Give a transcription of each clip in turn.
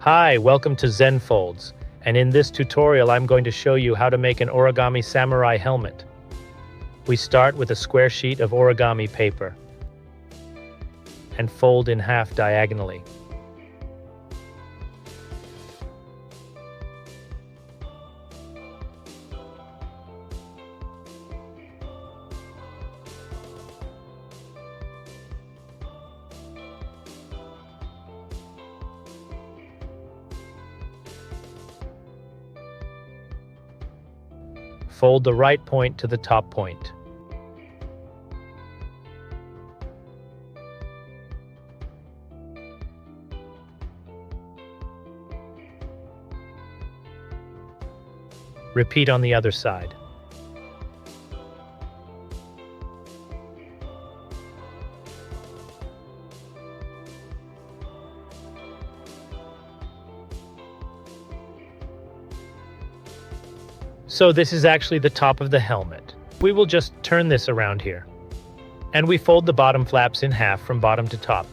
Hi, welcome to Zen Folds, and in this tutorial I'm going to show you how to make an origami samurai helmet. We start with a square sheet of origami paper and fold in half diagonally. Fold the right point to the top point. Repeat on the other side. So this is actually the top of the helmet. We will just turn this around here. And we fold the bottom flaps in half from bottom to top.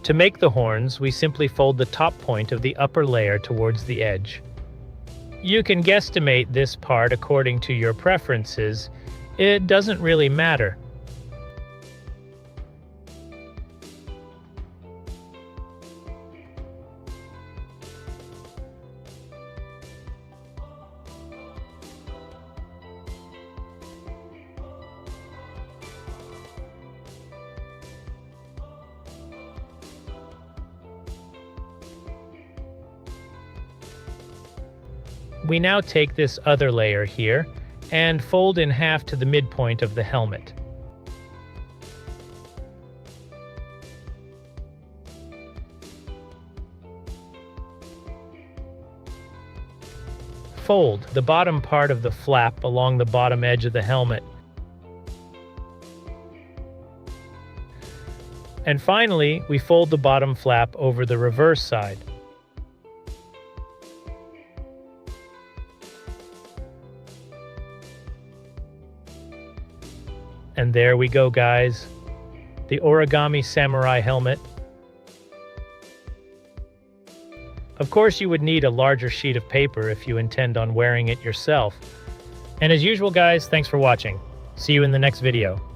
To make the horns, we simply fold the top point of the upper layer towards the edge. You can guesstimate this part according to your preferences. It doesn't really matter. We now take this other layer here and fold in half to the midpoint of the helmet. Fold the bottom part of the flap along the bottom edge of the helmet. And finally, we fold the bottom flap over the reverse side. And there we go, guys. The origami samurai helmet. Of course, you would need a larger sheet of paper if you intend on wearing it yourself. And as usual, guys, thanks for watching. See you in the next video.